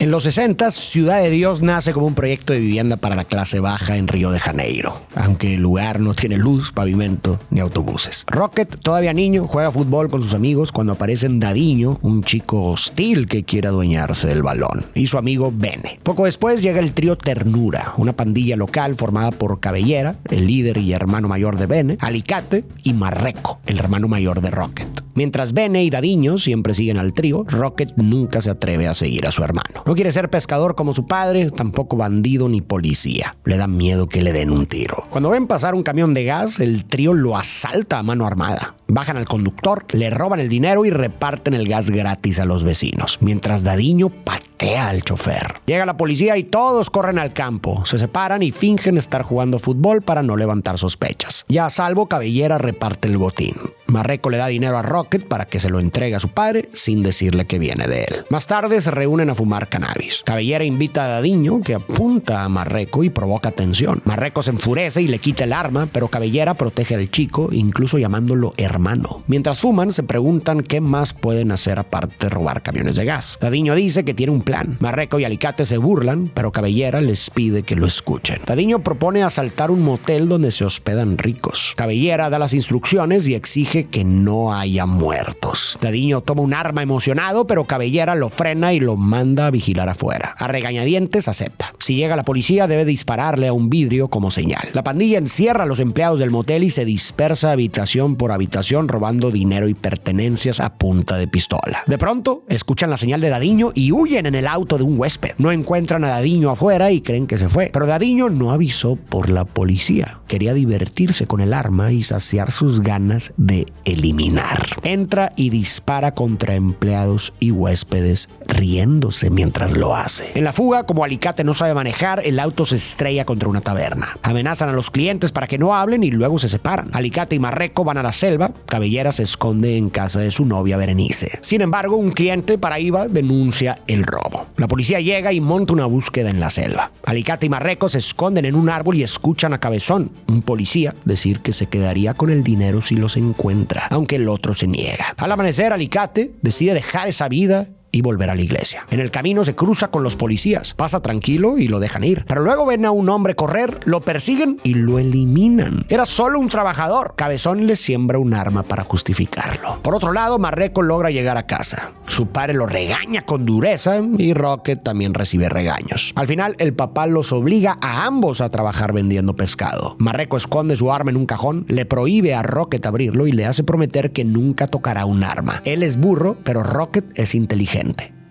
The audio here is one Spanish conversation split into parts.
En los 60, Ciudad de Dios nace como un proyecto de vivienda para la clase baja en Río de Janeiro, aunque el lugar no tiene luz, pavimento ni autobuses. Rocket, todavía niño, juega fútbol con sus amigos cuando aparecen Dadinho, un chico hostil que quiere adueñarse del balón, y su amigo Bene. Poco después llega el trío Ternura, una pandilla local formada por Cabellera, el líder y hermano mayor de Bene, Alicate y Marreco, el hermano mayor de Rocket. Mientras Bene y Dadinho siempre siguen al trío, Rocket nunca se atreve a seguir a su hermano. No quiere ser pescador como su padre, tampoco bandido ni policía. Le da miedo que le den un tiro. Cuando ven pasar un camión de gas, el trío lo asalta a mano armada. Bajan al conductor, le roban el dinero y reparten el gas gratis a los vecinos, mientras Dadinho patea al chofer. Llega la policía y todos corren al campo. Se separan y fingen estar jugando fútbol para no levantar sospechas. Ya a salvo, Cabellera reparte el botín. Marreco le da dinero a Rocket para que se lo entregue a su padre sin decirle que viene de él. Más tarde se reúnen a fumar cannabis. Cabellera invita a Dadinho, que apunta a Marreco y provoca tensión. Marreco se enfurece y le quita el arma, pero Cabellera protege al chico, incluso llamándolo hermano. Mientras fuman, se preguntan qué más pueden hacer aparte de robar camiones de gas. Dadinho dice que tiene un plan. Marreco y Alicate se burlan, pero Cabellera les pide que lo escuchen. Dadinho propone asaltar un motel donde se hospedan ricos. Cabellera da las instrucciones y exige que no haya muertos. Dadinho toma un arma emocionado, pero Cabellera lo frena y lo manda a vigilar afuera. A regañadientes acepta. Si llega la policía, debe dispararle a un vidrio como señal. La pandilla encierra a los empleados del motel y se dispersa habitación por habitación robando dinero y pertenencias a punta de pistola. De pronto, escuchan la señal de Dadinho y huyen en el auto de un huésped. No encuentran a Dadinho afuera y creen que se fue. Pero Dadinho no avisó por la policía. Quería divertirse con el arma y saciar sus ganas de eliminar. Entra y dispara contra empleados y huéspedes, riéndose mientras lo hace. En la fuga, como Alicate no sabe manejar, el auto se estrella contra una taberna. Amenazan a los clientes para que no hablen y luego se separan. Alicate y Marreco van a la selva. Cabellera se esconde en casa de su novia Berenice. Sin embargo, un cliente para IVA denuncia el robo. La policía llega y monta una búsqueda en la selva. Alicate y Marreco se esconden en un árbol y escuchan a Cabezón, un policía, decir que se quedaría con el dinero si los encuentra, aunque el otro se niega. Al amanecer, Alicate decide dejar esa vida y volver a la iglesia. En el camino se cruza con los policías. Pasa tranquilo y lo dejan ir. Pero luego ven a un hombre correr, lo persiguen y lo eliminan. Era solo un trabajador. Cabezón le siembra un arma para justificarlo. Por otro lado, Marreco logra llegar a casa. Su padre lo regaña con dureza y Rocket también recibe regaños. Al final, el papá los obliga a ambos a trabajar vendiendo pescado. Marreco esconde su arma en un cajón, le prohíbe a Rocket abrirlo y le hace prometer que nunca tocará un arma. Él es burro, pero Rocket es inteligente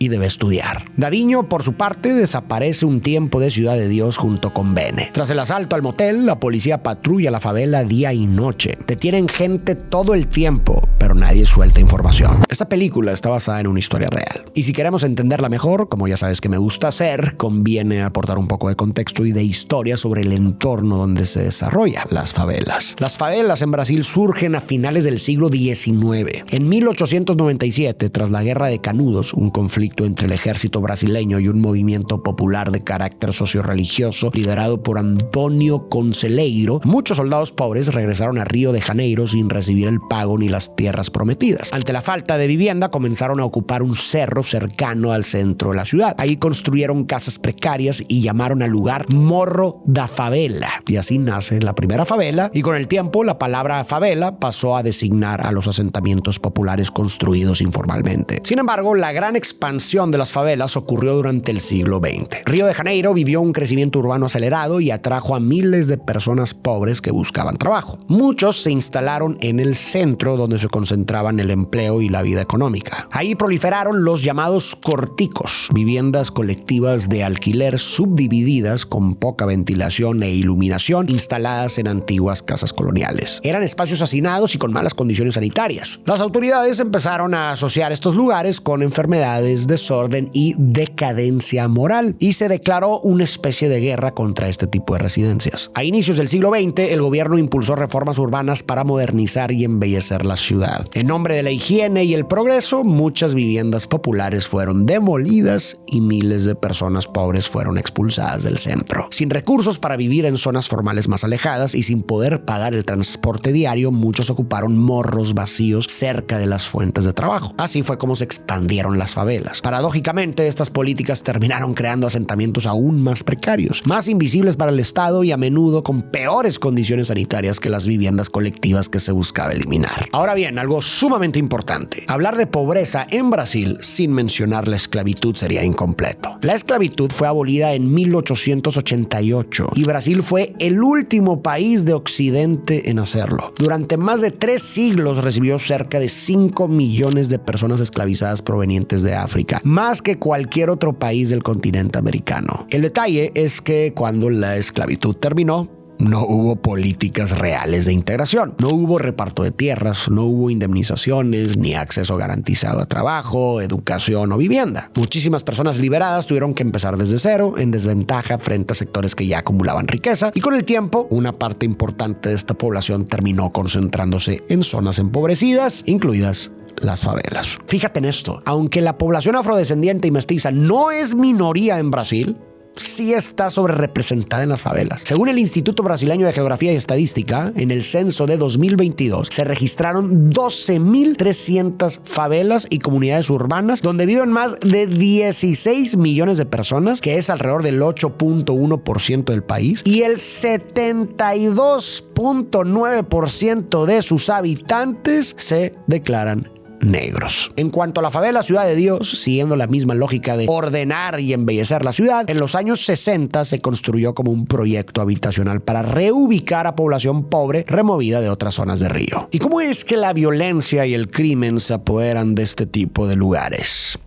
y debe estudiar. Dadinho, por su parte, desaparece un tiempo de Ciudad de Dios junto con Bene. Tras el asalto al motel, la policía patrulla la favela día y noche. Detienen gente todo el tiempo, pero nadie suelta información. Esta película está basada en una historia real. Y si queremos entenderla mejor, como ya sabes que me gusta hacer, conviene aportar un poco de contexto y de historia sobre el entorno donde se desarrolla las favelas. Las favelas en Brasil surgen a finales del siglo XIX. En 1897, tras la Guerra de Canudos, un conflicto entre el ejército brasileño y un movimiento popular de carácter socio-religioso liderado por Antônio Conselheiro, muchos soldados pobres regresaron a Río de Janeiro sin recibir el pago ni las tierras prometidas. Ante la falta de vivienda, comenzaron a ocupar un cerro cercano al centro de la ciudad. Ahí construyeron casas precarias y llamaron al lugar Morro da Favela. Y así nace la primera favela, y con el tiempo la palabra favela pasó a designar a los asentamientos populares construidos informalmente. Sin embargo, la gran expansión de las favelas ocurrió durante el siglo XX. Río de Janeiro vivió un crecimiento urbano acelerado y atrajo a miles de personas pobres que buscaban trabajo. Muchos se instalaron en el centro, donde se concentraban el empleo y la vida económica. Ahí proliferaron los llamados corticos, viviendas colectivas de alquiler subdivididas con poca ventilación e iluminación, instaladas en antiguas casas coloniales. Eran espacios hacinados y con malas condiciones sanitarias. Las autoridades empezaron a asociar estos lugares con enfermedades, desorden y decadencia moral, y se declaró una especie de guerra contra este tipo de residencias. A inicios del siglo XX, el gobierno impulsó reformas urbanas para modernizar y embellecer la ciudad. ciudad. En nombre de la higiene y el progreso, muchas viviendas populares fueron demolidas y miles de personas pobres fueron expulsadas del centro. Sin recursos para vivir en zonas formales más alejadas y sin poder pagar el transporte diario, muchos ocuparon morros vacíos cerca de las fuentes de trabajo. Así fue como se expandieron las favelas. Paradójicamente, estas políticas terminaron creando asentamientos aún más precarios, más invisibles para el Estado y a menudo con peores condiciones sanitarias que las viviendas colectivas que se buscaba eliminar. Ahora bien, algo sumamente importante. Hablar de pobreza en Brasil sin mencionar la esclavitud sería incompleto. La esclavitud fue abolida en 1888 y Brasil fue el último país de Occidente en hacerlo. Durante más de 3 siglos recibió cerca de 5 millones de personas esclavizadas provenientes de África, más que cualquier otro país del continente americano. El detalle es que cuando la esclavitud terminó, no hubo políticas reales de integración. No hubo reparto de tierras, no hubo indemnizaciones, ni acceso garantizado a trabajo, educación o vivienda. Muchísimas personas liberadas tuvieron que empezar desde cero, en desventaja frente a sectores que ya acumulaban riqueza, y con el tiempo, una parte importante de esta población terminó concentrándose en zonas empobrecidas, incluidas las favelas. Fíjate en esto, aunque la población afrodescendiente y mestiza no es minoría en Brasil, sí está sobrerepresentada en las favelas. Según el Instituto Brasileño de Geografía y Estadística, en el censo de 2022 se registraron 12.300 favelas y comunidades urbanas donde viven más de 16 millones de personas, que es alrededor del 8.1% del país, y el 72.9% de sus habitantes se declaran negros. En cuanto a la favela Ciudad de Dios, siguiendo la misma lógica de ordenar y embellecer la ciudad, en los años 60 se construyó como un proyecto habitacional para reubicar a población pobre removida de otras zonas de Río. ¿Y cómo es que la violencia y el crimen se apoderan de este tipo de lugares?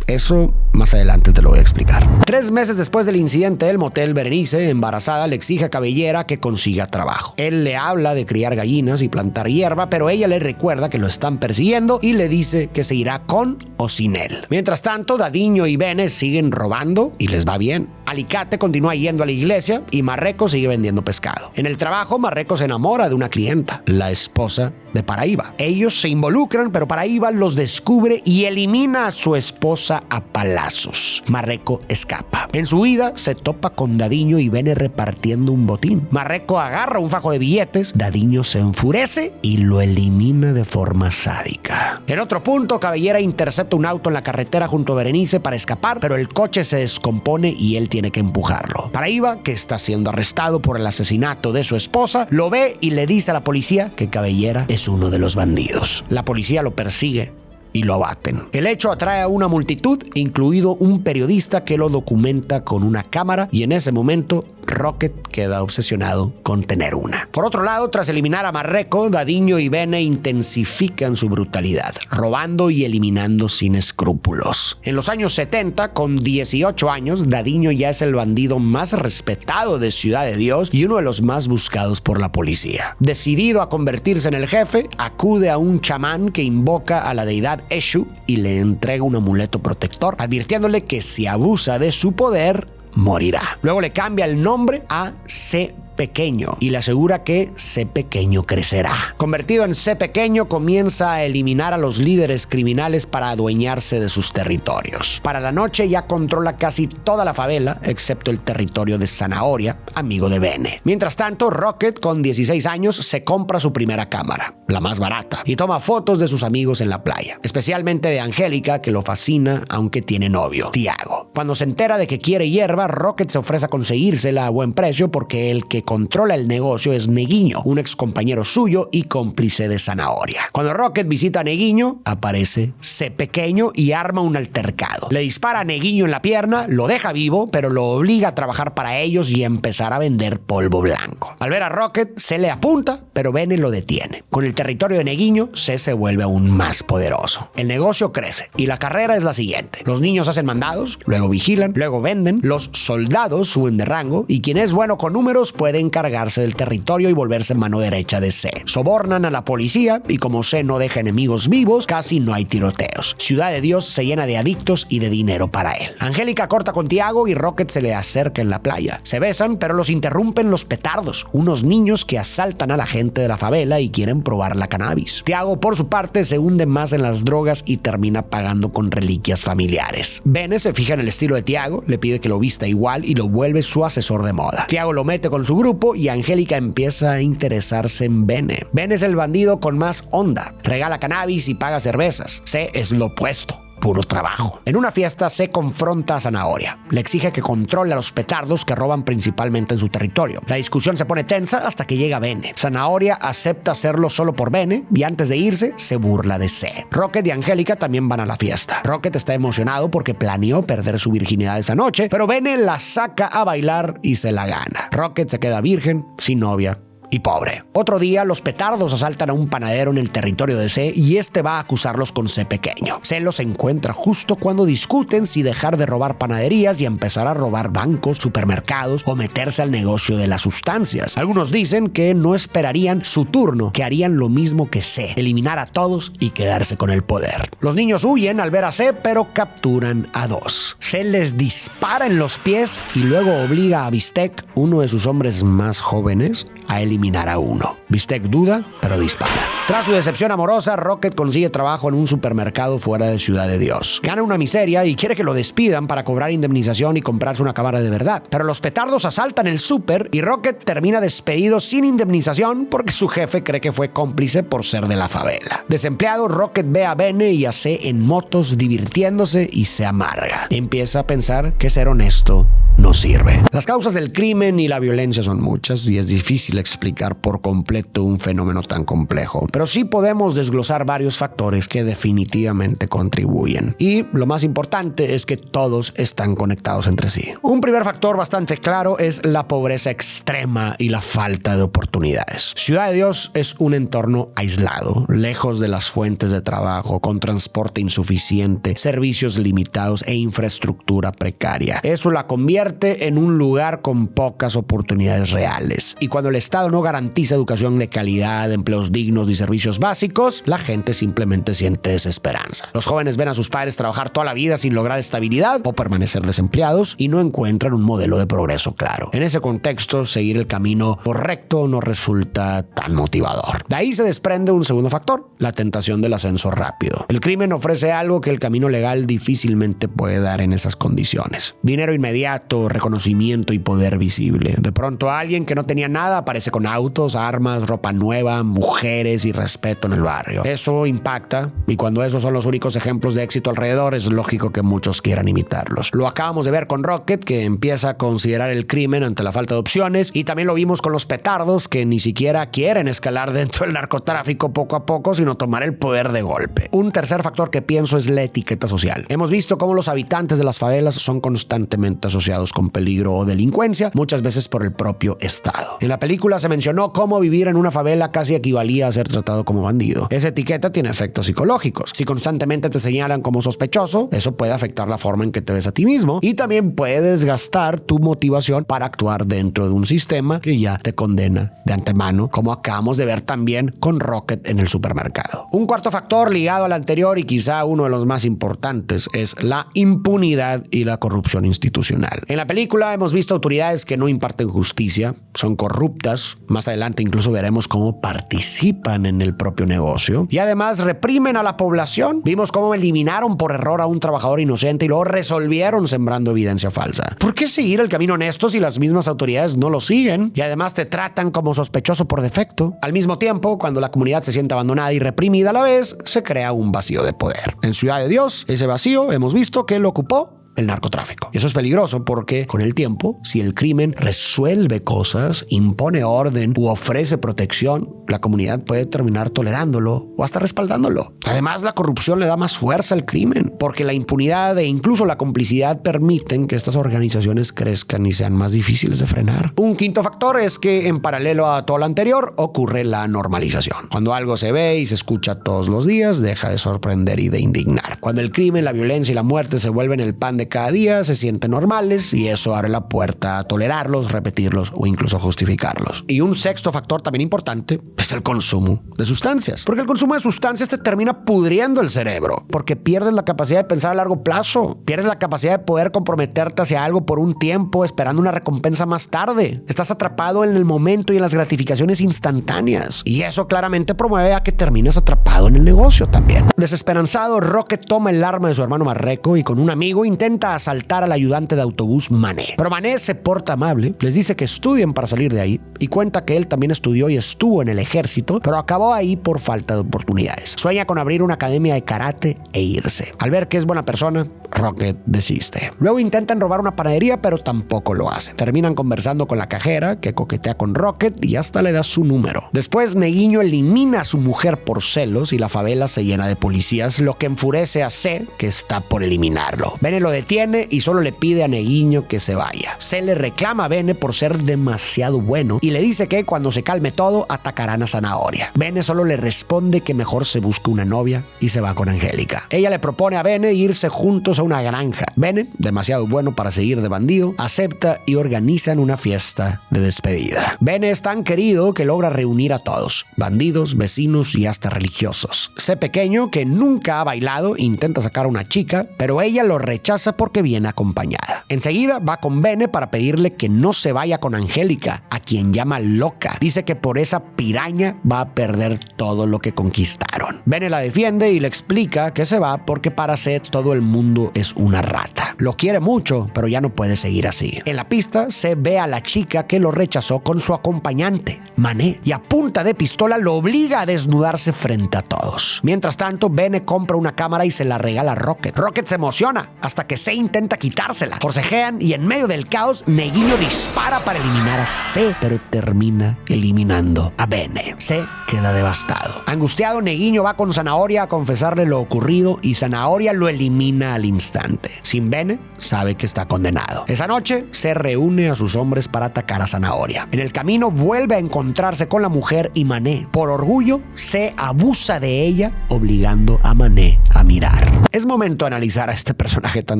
Eso más adelante te lo voy a explicar. 3 meses después del incidente, el motel Berenice, embarazada, le exige a Cabellera que consiga trabajo. Él le habla de criar gallinas y plantar hierba, pero ella le recuerda que lo están persiguiendo y le dice que se irá con o sin él. Mientras tanto, Dadiño y Bene siguen robando y les va bien. Alicate continúa yendo a la iglesia y Marreco sigue vendiendo pescado. En el trabajo, Marreco se enamora de una clienta, la esposa de Paraíba. Ellos se involucran, pero Paraíba los descubre y elimina a su esposa a palazos. Marreco escapa. En su huida se topa con Dadiño y Bene repartiendo un botín. Marreco agarra un fajo de billetes, Dadiño se enfurece y lo elimina de forma sádica. En otro punto, Cabellera intercepta un auto en la carretera junto a Berenice para escapar, pero el coche se descompone y él tiene que empujarlo. Paraíba, que está siendo arrestado por el asesinato de su esposa, lo ve y le dice a la policía que Cabellera es uno de los bandidos. La policía lo persigue y lo abaten. El hecho atrae a una multitud, incluido un periodista que lo documenta con una cámara, y en ese momento Rocket queda obsesionado con tener una. Por otro lado, tras eliminar a Marreco, Dadiño y Bene intensifican su brutalidad, robando y eliminando sin escrúpulos. En los años 70, con 18 años, Dadiño ya es el bandido más respetado de Ciudad de Dios y uno de los más buscados por la policía. Decidido a convertirse en el jefe, acude a un chamán que invoca a la deidad Eshu y le entrega un amuleto protector, advirtiéndole que si abusa de su poder, morirá. Luego le cambia el nombre a C Pequeño y le asegura que C Pequeño crecerá. Convertido en C Pequeño, comienza a eliminar a los líderes criminales para adueñarse de sus territorios. Para la noche ya controla casi toda la favela, excepto el territorio de Zanahoria, amigo de Bene. Mientras tanto, Rocket, con 16 años, se compra su primera cámara, la más barata, y toma fotos de sus amigos en la playa, especialmente de Angélica, que lo fascina aunque tiene novio, Tiago. Cuando se entera de que quiere hierba, Rocket se ofrece a conseguírsela a buen precio porque el que controla el negocio es Neguinho, un ex compañero suyo y cómplice de Zanahoria. Cuando Rocket visita a Neguinho, aparece C Pequeño y arma un altercado. Le dispara a Neguinho en la pierna, lo deja vivo, pero lo obliga a trabajar para ellos y empezar a vender polvo blanco. Al ver a Rocket, C le apunta, pero Bene lo detiene. Con el territorio de Neguinho, C se vuelve aún más poderoso. El negocio crece y la carrera es la siguiente. Los niños hacen mandados, luego vigilan, luego venden, los soldados suben de rango y quien es bueno con números puede de encargarse del territorio y volverse mano derecha de C. Sobornan a la policía y como C no deja enemigos vivos, casi no hay tiroteos. Ciudad de Dios se llena de adictos y de dinero para él. Angélica corta con Tiago y Rocket se le acerca en la playa. Se besan, pero los interrumpen los petardos, unos niños que asaltan a la gente de la favela y quieren probar la cannabis. Tiago, por su parte, se hunde más en las drogas y termina pagando con reliquias familiares. Bene se fija en el estilo de Tiago, le pide que lo vista igual y lo vuelve su asesor de moda. Tiago lo mete con su grupo y Angélica empieza a interesarse en Bene. Bene es el bandido con más onda. Regala cannabis y paga cervezas. C es lo opuesto. Puro trabajo. En una fiesta se confronta a Zanahoria. Le exige que controle a los petardos que roban principalmente en su territorio. La discusión se pone tensa hasta que llega Bene. Zanahoria acepta hacerlo solo por Bene y antes de irse se burla de C. Rocket y Angélica también van a la fiesta. Rocket está emocionado porque planeó perder su virginidad esa noche, pero Bene la saca a bailar y se la gana. Rocket se queda virgen, sin novia y pobre. Otro día, los petardos asaltan a un panadero en el territorio de C y este va a acusarlos con C pequeño. C los encuentra justo cuando discuten si dejar de robar panaderías y empezar a robar bancos, supermercados o meterse al negocio de las sustancias. Algunos dicen que no esperarían su turno, que harían lo mismo que C, eliminar a todos y quedarse con el poder. Los niños huyen al ver a C, pero capturan a dos. C les dispara en los pies y luego obliga a Bistec, uno de sus hombres más jóvenes, a eliminar a uno. Bistec duda, pero dispara. Tras su decepción amorosa, Rocket consigue trabajo en un supermercado fuera de Ciudad de Dios. Gana una miseria y quiere que lo despidan para cobrar indemnización y comprarse una cámara de verdad. Pero los petardos asaltan el súper y Rocket termina despedido sin indemnización porque su jefe cree que fue cómplice por ser de la favela. Desempleado, Rocket ve a Bene y a C en motos divirtiéndose y se amarga. Empieza a pensar que ser honesto no sirve. Las causas del crimen y la violencia son muchas y es difícil explicar por completo un fenómeno tan complejo, pero sí podemos desglosar varios factores que definitivamente contribuyen. Y lo más importante es que todos están conectados entre sí. Un primer factor bastante claro es la pobreza extrema y la falta de oportunidades. Ciudad de Dios es un entorno aislado, lejos de las fuentes de trabajo, con transporte insuficiente, servicios limitados e infraestructura precaria. Eso la convierte en un lugar con pocas oportunidades reales. Y cuando el Estado no garantiza educación de calidad, empleos dignos y servicios básicos, la gente simplemente siente desesperanza. Los jóvenes ven a sus padres trabajar toda la vida sin lograr estabilidad o permanecer desempleados y no encuentran un modelo de progreso claro. En ese contexto, seguir el camino correcto no resulta tan motivador. De ahí se desprende un segundo factor, la tentación del ascenso rápido. El crimen ofrece algo que el camino legal difícilmente puede dar en esas condiciones. Dinero inmediato, reconocimiento y poder visible. De pronto alguien que no tenía nada aparece con autos, armas, ropa nueva, mujeres y respeto en el barrio. Eso impacta y cuando esos son los únicos ejemplos de éxito alrededor es lógico que muchos quieran imitarlos. Lo acabamos de ver con Rocket, que empieza a considerar el crimen ante la falta de opciones, y también lo vimos con los petardos, que ni siquiera quieren escalar dentro del narcotráfico poco a poco, sino tomar el poder de golpe. Un tercer factor que pienso es la etiqueta social. Hemos visto cómo los habitantes de las favelas son constantemente asociados con peligro o delincuencia, muchas veces por el propio Estado. En la película se mencionó cómo vivir en una favela casi equivalía a ser tratado como bandido. Esa etiqueta tiene efectos psicológicos. Si constantemente te señalan como sospechoso, eso puede afectar la forma en que te ves a ti mismo y también puede desgastar tu motivación para actuar dentro de un sistema que ya te condena de antemano, como acabamos de ver también con Rocket en el supermercado. Un cuarto factor ligado al anterior y quizá uno de los más importantes es la impunidad y la corrupción institucional. En la película hemos visto autoridades que no imparten justicia, son corruptas, más adelante incluso veremos cómo participan en el propio negocio y además reprimen a la población. Vimos cómo eliminaron por error a un trabajador inocente y luego resolvieron sembrando evidencia falsa. ¿Por qué seguir el camino honesto si las mismas autoridades no lo siguen y además te tratan como sospechoso por defecto? Al mismo tiempo, cuando la comunidad se siente abandonada y reprimida a la vez, se crea un vacío de poder. En Ciudad de Dios, ese vacío hemos visto que lo ocupó el narcotráfico. Y eso es peligroso porque con el tiempo, si el crimen resuelve cosas, impone orden u ofrece protección, la comunidad puede terminar tolerándolo o hasta respaldándolo. Además, la corrupción le da más fuerza al crimen porque la impunidad e incluso la complicidad permiten que estas organizaciones crezcan y sean más difíciles de frenar. Un quinto factor es que en paralelo a todo lo anterior ocurre la normalización. Cuando algo se ve y se escucha todos los días, deja de sorprender y de indignar. Cuando el crimen, la violencia y la muerte se vuelven el pan de cada día se sienten normales y eso abre la puerta a tolerarlos, repetirlos o incluso justificarlos. Y un sexto factor también importante es el consumo de sustancias. Porque el consumo de sustancias te termina pudriendo el cerebro, porque pierdes la capacidad de pensar a largo plazo, pierdes la capacidad de poder comprometerte hacia algo por un tiempo esperando una recompensa más tarde. Estás atrapado en el momento y en las gratificaciones instantáneas. Y eso claramente promueve a que termines atrapado en el negocio también. Desesperanzado, Rocket toma el arma de su hermano Marreco y con un amigo intenta asaltar al ayudante de autobús Mané. Pero Mané se porta amable, les dice que estudien para salir de ahí y cuenta que él también estudió y estuvo en el ejército, pero acabó ahí por falta de oportunidades. Sueña con abrir una academia de karate e irse. Al ver que es buena persona, Rocket desiste. Luego intentan robar una panadería, pero tampoco lo hacen. Terminan conversando con la cajera, que coquetea con Rocket y hasta le da su número. Después, Neguinho elimina a su mujer por celos y la favela se llena de policías, lo que enfurece a C, que está por eliminarlo. Bene lo detiene y solo le pide a Neguinho que se vaya. C le reclama a Bene por ser demasiado bueno y le dice que cuando se calme todo, atacarán a Zanahoria. Bene solo le responde que mejor se busque una novia y se va con Angélica. Ella le propone a Bene irse juntos a una granja. Bene, demasiado bueno para seguir de bandido, acepta y organizan una fiesta de despedida. Bene es tan querido que logra reunir a todos, bandidos, vecinos y hasta religiosos. C pequeño, que nunca ha bailado, intenta sacar a una chica, pero ella lo rechaza porque viene acompañada. Enseguida va con Bene para pedirle que no se vaya con Angélica, a quien llama loca. Dice que por esa piraña va a perder todo lo que conquistaron. Bene la defiende y le explica que se va porque para C todo el mundo es una rata. Lo quiere mucho, pero ya no puede seguir así. En la pista se ve a la chica que lo rechazó con su acompañante, Mané, y a punta de pistola lo obliga a desnudarse frente a todos. Mientras tanto, Bene compra una cámara y se la regala a Rocket. Rocket se emociona hasta que C intenta quitársela. Forcejean y en medio del caos, Neguinho dispara para eliminar a C, pero termina eliminando a Bene. C queda devastado. Angustiado, Neguinho va con Zanahoria a confesarle lo ocurrido y Zanahoria lo elimina al instante. Sin Bene, sabe que está condenado. Esa noche, se reúne a sus hombres para atacar a Zanahoria. En el camino, vuelve a encontrarse con la mujer y Mané. Por orgullo, se abusa de ella, obligando a Mané a mirar. Es momento de analizar a este personaje tan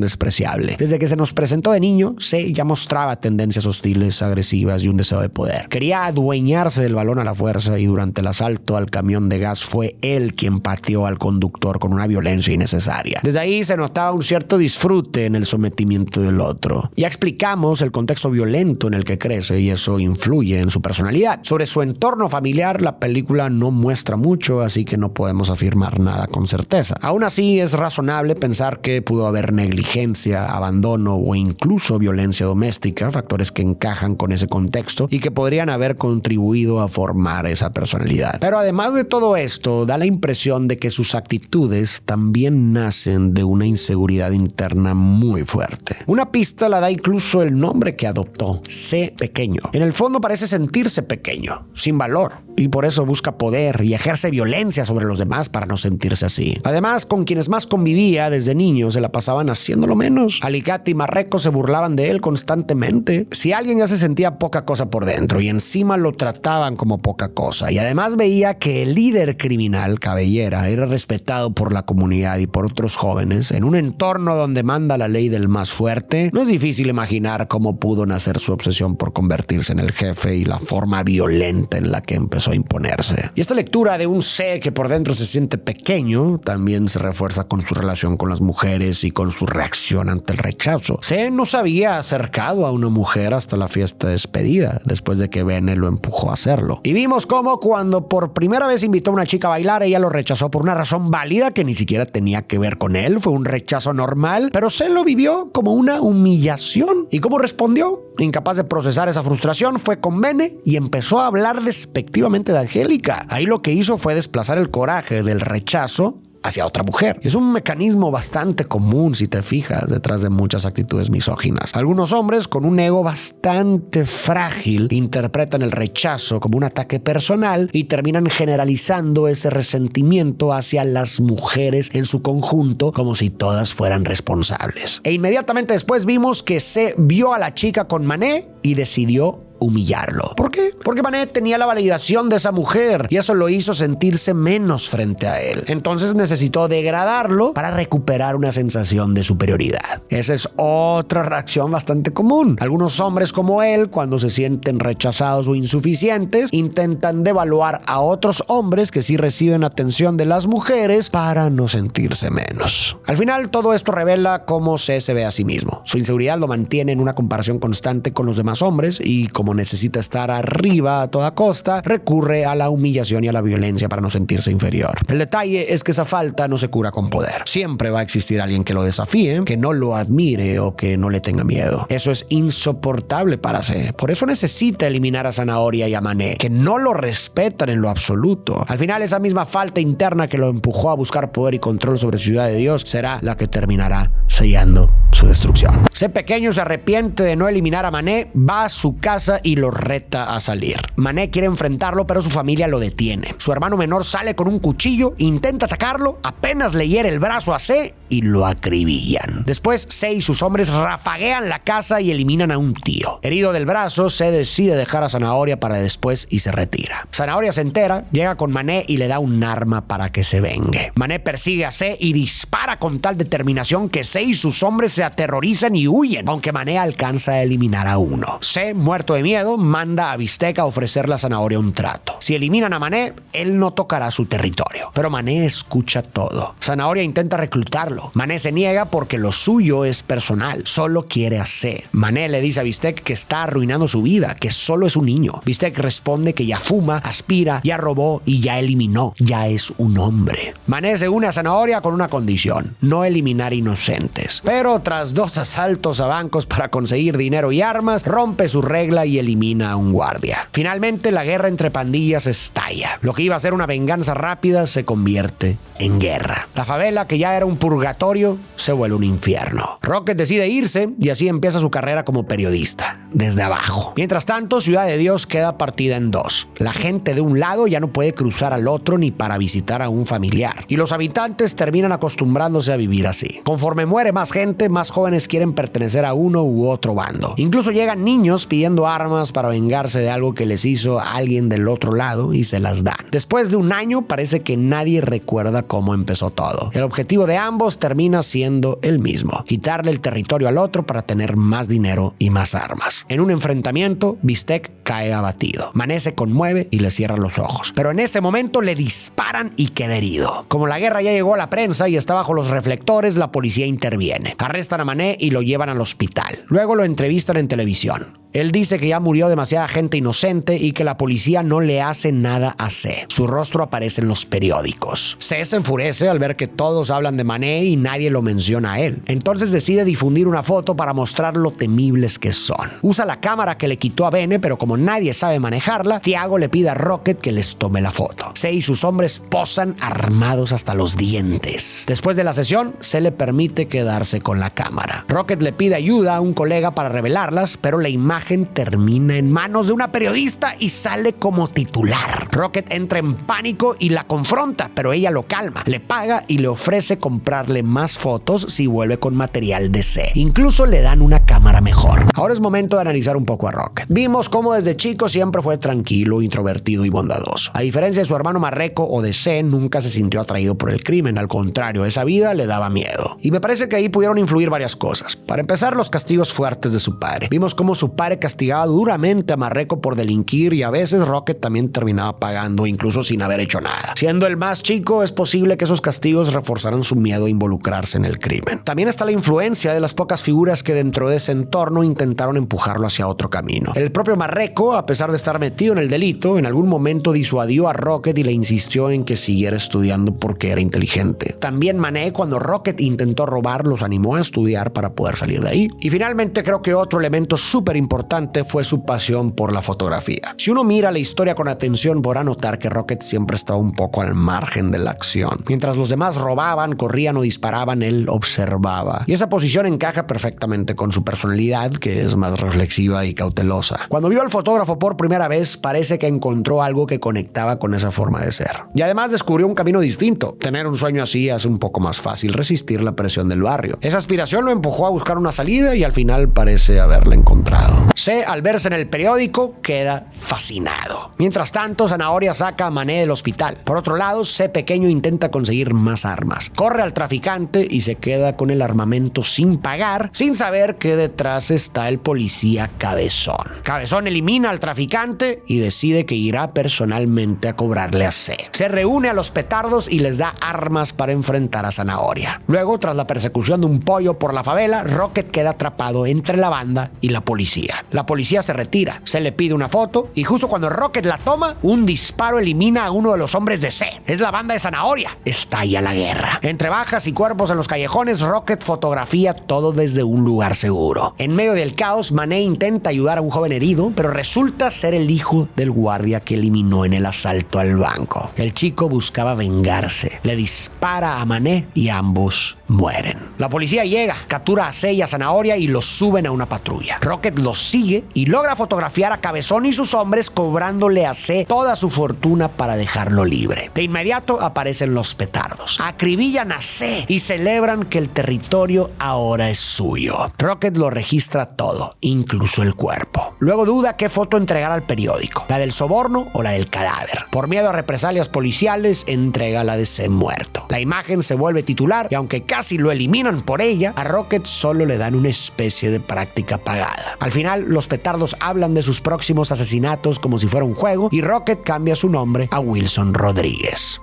despreciable. Desde que se nos presentó de niño, C ya mostraba tendencias hostiles, agresivas y un deseo de poder. Quería adueñarse del balón a la fuerza y durante el asalto al camión de gas fue él quien pateó al conductor con una violencia innecesaria. Desde ahí se notaba un cierto disfrute en el sometimiento del otro. Ya explicamos el contexto violento en el que crece y eso influye en su personalidad. Sobre su entorno familiar, la película no muestra mucho, así que no podemos afirmar nada con certeza. Aún así, es razonable pensar que pudo haber negligencia, abandono o incluso violencia doméstica, factores que encajan con ese contexto y que podrían haber contribuido a formar esa personalidad. Pero además de todo esto, da la impresión de que sus actitudes también nacen de una inseguridad interna muy fuerte. Una pista la da incluso el nombre que adoptó, C pequeño. En el fondo parece sentirse pequeño, sin valor, y por eso busca poder y ejerce violencia sobre los demás para no sentirse así. Además, con quienes más convivía desde niño se la pasaban haciéndolo menos. Alicate y Marreco se burlaban de él constantemente. Si alguien ya se sentía poca cosa por dentro y encima lo trataban como poca cosa, y además veía que el líder criminal, Cabellera, era respetado por la comunidad y por otros jóvenes, en un entorno donde manda la ley del más fuerte, no es difícil imaginar cómo pudo nacer su obsesión por convertirse en el jefe y la forma violenta en la que empezó a imponerse. Y esta lectura de un C que por dentro se siente pequeño también se refuerza con su relación con las mujeres y con su reacción ante el rechazo. C no se había acercado a una mujer hasta la fiesta de despedida, después de que Bene lo empujó a hacerlo. Y vimos cómo cuando por primera vez invitó a una chica a bailar, ella lo rechazó por una razón válida que ni siquiera tenía que ver con él. Fue un rechazo normal, pero C lo vivió como una humillación. ¿Y cómo respondió? Incapaz de procesar esa frustración, fue con Bene y empezó a hablar despectivamente de Angélica. Ahí lo que hizo fue desplazar el coraje del rechazo hacia otra mujer. Es un mecanismo bastante común, si te fijas, detrás de muchas actitudes misóginas. Algunos hombres con un ego bastante frágil interpretan el rechazo como un ataque personal y terminan generalizando ese resentimiento hacia las mujeres en su conjunto como si todas fueran responsables. E inmediatamente después vimos que C vio a la chica con Mané y decidió humillarlo. ¿Por qué? Porque Mané tenía la validación de esa mujer y eso lo hizo sentirse menos frente a él. Entonces necesitó degradarlo para recuperar una sensación de superioridad. Esa es otra reacción bastante común. Algunos hombres como él, cuando se sienten rechazados o insuficientes, intentan devaluar a otros hombres que sí reciben atención de las mujeres para no sentirse menos. Al final, todo esto revela cómo C se ve a sí mismo. Su inseguridad lo mantiene en una comparación constante con los demás hombres y, como necesita estar arriba a toda costa, recurre a la humillación y a la violencia para no sentirse inferior. El detalle es que esa falta no se cura con poder. Siempre va a existir alguien que lo desafíe, que no lo admire o que no le tenga miedo. Eso es insoportable para C. Por eso necesita eliminar a Zanahoria y a Mané, que no lo respetan en lo absoluto. Al final, esa misma falta interna que lo empujó a buscar poder y control sobre Ciudad de Dios será la que terminará sellando su destrucción. C pequeño se arrepiente de no eliminar a Mané, va a su casa y lo reta a salir. Mané quiere enfrentarlo, pero su familia lo detiene. Su hermano menor sale con un cuchillo, intenta atacarlo, apenas le hiere el brazo a C y lo acribillan. Después, C y sus hombres rafaguean la casa y eliminan a un tío. Herido del brazo, C decide dejar a Zanahoria para después y se retira. Zanahoria se entera, llega con Mané y le da un arma para que se vengue. Mané persigue a C y dispara con tal determinación que C y sus hombres se aterrorizan y huyen, aunque Mané alcanza a eliminar a uno. C, muerto de miedo, manda a Bistec a ofrecerle a Zanahoria un trato. Si eliminan a Mané, él no tocará su territorio. Pero Mané escucha todo. Zanahoria intenta reclutarlo. Mané se niega porque lo suyo es personal. Solo quiere a C. Mané le dice a Bistec que está arruinando su vida, que solo es un niño. Bistec responde que ya fuma, aspira, ya robó y ya eliminó. Ya es un hombre. Mané se une a Zanahoria con una condición: no eliminar inocentes. Pero tras 2 asaltos a bancos para conseguir dinero y armas, rompe su regla y elimina a un guardia. Finalmente, la guerra entre pandillas estalla. Lo que iba a ser una venganza rápida se convierte en guerra. La favela, que ya era un purgatorio, se vuelve un infierno. Rocket decide irse y así empieza su carrera como periodista, desde abajo. Mientras tanto, Ciudad de Dios queda partida en 2. La gente de un lado ya no puede cruzar al otro ni para visitar a un familiar. Y los habitantes terminan acostumbrándose a vivir así. Conforme muere más gente, más jóvenes quieren pertenecer a uno u otro bando. Incluso llegan niños pidiendo armas para vengarse de algo que les hizo a alguien del otro lado y se las dan. Después de un año, parece que nadie recuerda cómo empezó todo. El objetivo de ambos termina siendo el mismo: quitarle el territorio al otro para tener más dinero y más armas. En un enfrentamiento, Bistec cae abatido. Mané se conmueve y le cierra los ojos. Pero en ese momento le disparan y queda herido. Como la guerra ya llegó a la prensa y está bajo los reflectores, la policía interviene. Arrestan a Mané y lo llevan al hospital. Luego lo entrevistan en televisión. Él dice que ya murió demasiada gente inocente y que la policía no le hace nada a C. Su rostro aparece en los periódicos. C se enfurece al ver que todos hablan de Mané y nadie lo menciona a él. Entonces decide difundir una foto para mostrar lo temibles que son. Usa la cámara que le quitó a Bene, pero como nadie sabe manejarla, Thiago le pide a Rocket que les tome la foto. C y sus hombres posan armados hasta los dientes. Después de la sesión, C le permite quedarse con la cámara. Rocket le pide ayuda a un colega para revelarlas, pero la imagen termina en manos de una periodista y sale como titular. Rocket entra en pánico y la confronta, pero ella lo calma, le paga y le ofrece comprarle más fotos si vuelve con material de C. Incluso le dan una cámara mejor. Ahora es momento de analizar un poco a Rocket. Vimos cómo desde chico siempre fue tranquilo, introvertido y bondadoso. A diferencia de su hermano Marreco o de C, nunca se sintió atraído por el crimen. Al contrario, esa vida le daba miedo. Y me parece que ahí pudieron influir varias cosas. Para empezar, los castigos fuertes de su padre. Vimos cómo su padre castigaba duramente a Marreco por delinquir y a veces Rocket también terminaba pagando, incluso sin haber hecho nada. Siendo el más chico, es posible que esos castigos reforzaran su miedo a involucrarse en el crimen. También está la influencia de las pocas figuras que dentro de ese entorno intentaron empujarlo hacia otro camino. El propio Marreco, a pesar de estar metido en el delito, en algún momento disuadió a Rocket y le insistió en que siguiera estudiando porque era inteligente. También Mané, cuando Rocket intentó robar, los animó a estudiar para poder salir de ahí. Y finalmente creo que otro elemento súper importante fue su pasión por la fotografía. Si uno mira la historia con atención, podrá notar que Rocket siempre estaba un poco al margen de la acción. Mientras los demás robaban, corrían o disparaban, él observaba. Y esa posición encaja perfectamente con su personalidad, que es más reflexiva y cautelosa. Cuando vio al fotógrafo por primera vez, parece que encontró algo que conectaba con esa forma de ser. Y además descubrió un camino distinto. Tener un sueño así hace un poco más fácil resistir la presión del barrio. Esa aspiración lo empujó a buscar una salida y al final parece haberla encontrado. C, al verse en el periódico, queda fascinado. Mientras tanto, Zanahoria saca a Mané del hospital. Por otro lado, C pequeño intenta conseguir más armas. Corre al traficante y se queda con el armamento sin pagar, sin saber que detrás está el policía Cabezón. Cabezón elimina al traficante y decide que irá personalmente a cobrarle a C. Se reúne a los petardos y les da armas para enfrentar a Zanahoria. Luego, tras la persecución de un pollo por la favela, Rocket queda atrapado entre la banda y la policía. La policía se retira, se le pide una foto y justo cuando Rocket la toma, un disparo elimina a uno de los hombres de C. Es la banda de Zanahoria. Estalla la guerra. Entre bajas y cuerpos en los callejones, Rocket fotografía todo desde un lugar seguro. En medio del caos, Mané intenta ayudar a un joven herido, pero resulta ser el hijo del guardia que eliminó en el asalto al banco. El chico buscaba vengarse. Le dispara a Mané y ambos mueren. La policía llega, captura a C y a Zanahoria y los suben a una patrulla. Rocket los sigue y logra fotografiar a Cabezón y sus hombres cobrándole a C toda su fortuna para dejarlo libre. De inmediato aparecen los petardos. Acribillan a C y celebran que el territorio ahora es suyo. Rocket lo registra todo, incluso el cuerpo. Luego duda qué foto entregar al periódico, la del soborno o la del cadáver. Por miedo a represalias policiales, entrega la de C muerto. La imagen se vuelve titular y aunque casi lo eliminan por ella, a Rocket solo le dan una especie de práctica pagada. Al final, los petardos hablan de sus próximos asesinatos como si fuera un juego y Rocket cambia su nombre a Wilson Rodríguez.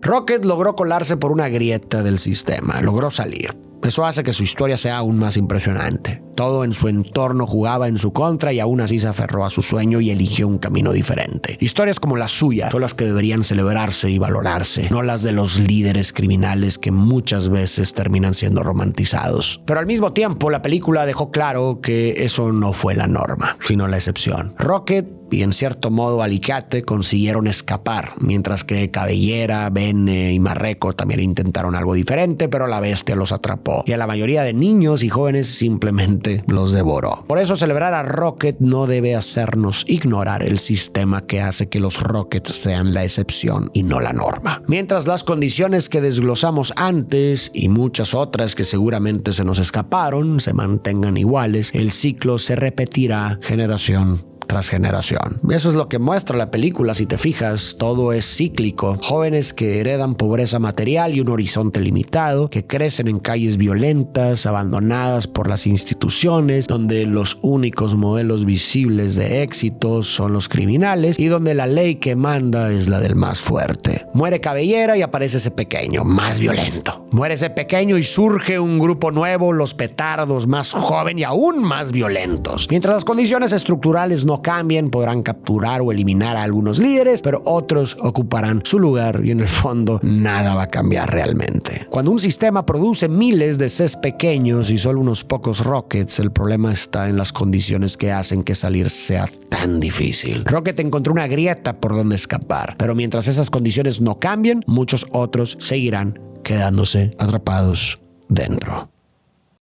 Rocket logró colarse por una grieta del sistema, logró salir. Eso hace que su historia sea aún más impresionante. Todo en su entorno jugaba en su contra y aún así se aferró a su sueño y eligió un camino diferente. Historias como la suya son las que deberían celebrarse y valorarse, no las de los líderes criminales que muchas veces terminan siendo romantizados. Pero al mismo tiempo, la película dejó claro que eso no fue la norma, sino la excepción. Rocket y en cierto modo Alicate consiguieron escapar, mientras que Cabellera, Bene y Marreco también intentaron algo diferente, pero la bestia los atrapó y a la mayoría de niños y jóvenes simplemente los devoró. Por eso celebrar a Rocket no debe hacernos ignorar el sistema que hace que los Rockets sean la excepción y no la norma. Mientras las condiciones que desglosamos antes y muchas otras que seguramente se nos escaparon se mantengan iguales, el ciclo se repetirá generación tras generación. Eso es lo que muestra la película, si te fijas, todo es cíclico. Jóvenes que heredan pobreza material y un horizonte limitado, que crecen en calles violentas, abandonadas por las instituciones, donde los únicos modelos visibles de éxito son los criminales y donde la ley que manda es la del más fuerte. Muere Cabellera y aparece ese pequeño, más violento. Muere ese pequeño y surge un grupo nuevo, los petardos, más joven y aún más violentos. Mientras las condiciones estructurales no cambien, podrán capturar o eliminar a algunos líderes, pero otros ocuparán su lugar y en el fondo nada va a cambiar realmente. Cuando un sistema produce miles de Cs pequeños y solo unos pocos Rockets, el problema está en las condiciones que hacen que salir sea tan difícil. Rocket encontró una grieta por donde escapar, pero mientras esas condiciones no cambien, muchos otros seguirán quedándose atrapados dentro.